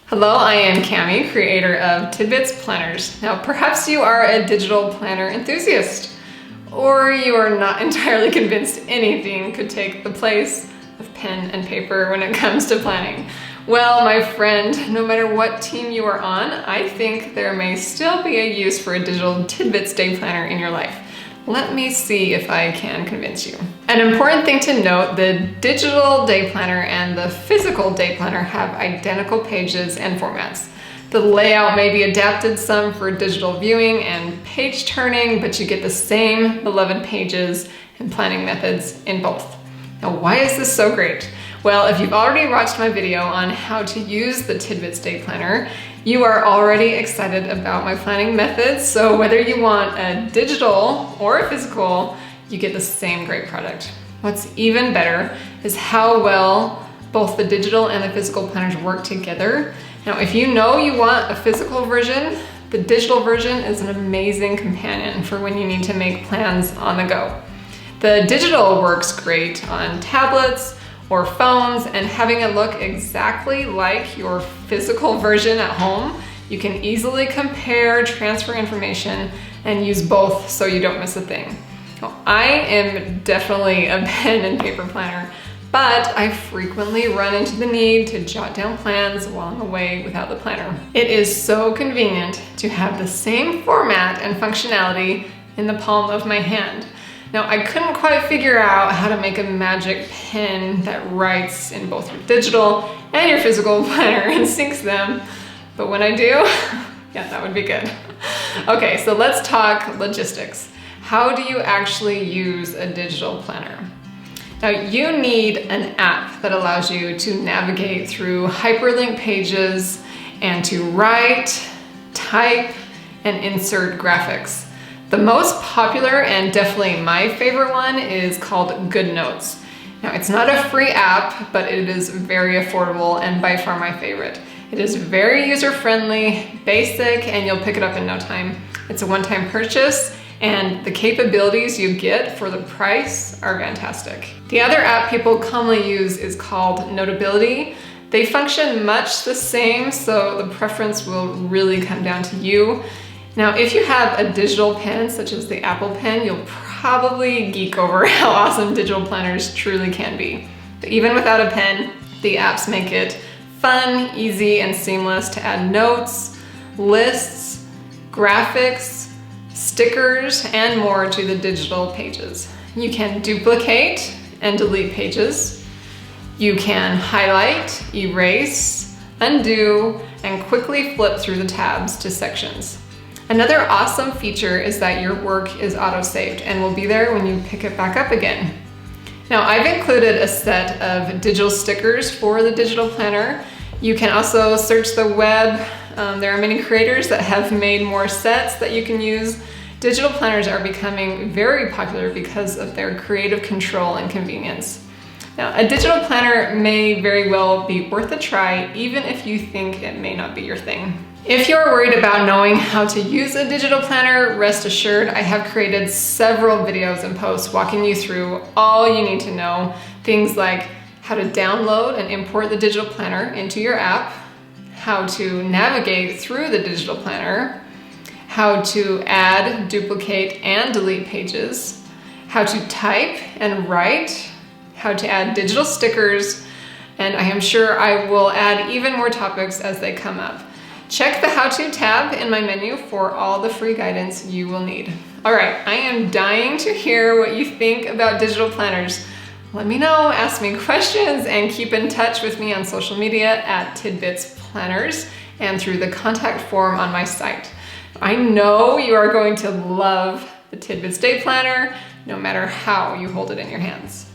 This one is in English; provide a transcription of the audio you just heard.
Hello, I am Cami, creator of Tidbits Planners. Now, perhaps you are a digital planner enthusiast, or you are not entirely convinced anything could take the place of pen and paper when it comes to planning. Well, my friend, no matter what team you are on, I think there may still be a use for a digital Tidbits day planner in your life. Let me see if I can convince you. An important thing to note, the digital day planner and the physical day planner have identical pages and formats. The layout may be adapted some for digital viewing and page turning, but you get the same beloved pages and planning methods in both. Now, why is this so great? Well, if you've already watched my video on how to use the Tidbits Day Planner, you are already excited about my planning methods. So whether you want a digital or a physical, you get the same great product. What's even better is how well both the digital and the physical planners work together. Now, if you know you want a physical version, the digital version is an amazing companion for when you need to make plans on the go. The digital works great on tablets or phones, and having it look exactly like your physical version at home, you can easily compare, transfer information, and use both so you don't miss a thing. Now, I am definitely a pen and paper planner, but I frequently run into the need to jot down plans while I'm away without the planner. It is so convenient to have the same format and functionality in the palm of my hand. Now, I couldn't quite figure out how to make a magic pen that writes in both your digital and your physical planner and syncs them, but when I do, yeah, that would be good. Okay, so let's talk logistics. How do you actually use a digital planner? Now, you need an app that allows you to navigate through hyperlink pages and to write, type, and insert graphics. The most popular and definitely my favorite one is called GoodNotes. Now, it's not a free app, but it is very affordable and by far my favorite. It is very user-friendly, basic, and you'll pick it up in no time. It's a one-time purchase, and the capabilities you get for the price are fantastic. The other app people commonly use is called Notability. They function much the same, so the preference will really come down to you. Now, if you have a digital pen, such as the Apple Pen, you'll probably geek over how awesome digital planners truly can be. But even without a pen, the apps make it fun, easy, and seamless to add notes, lists, graphics, stickers, and more to the digital pages. You can duplicate and delete pages. You can highlight, erase, undo, and quickly flip through the tabs to sections. Another awesome feature is that your work is auto-saved and will be there when you pick it back up again. Now, I've included a set of digital stickers for the digital planner. You can also search the web. There are many creators that have made more sets that you can use. Digital planners are becoming very popular because of their creative control and convenience. Now, a digital planner may very well be worth a try, even if you think it may not be your thing. If you're worried about knowing how to use a digital planner, rest assured I have created several videos and posts walking you through all you need to know. Things like how to download and import the digital planner into your app, how to navigate through the digital planner, how to add, duplicate, and delete pages, how to type and write, how to add digital stickers, and I am sure I will add even more topics as they come up. Check the How-To tab in my menu for all the free guidance you will need. All right, I am dying to hear what you think about digital planners. Let me know, ask me questions, and keep in touch with me on social media at Tidbits Planners and through the contact form on my site. I know you are going to love the Tidbits Day Planner, no matter how you hold it in your hands.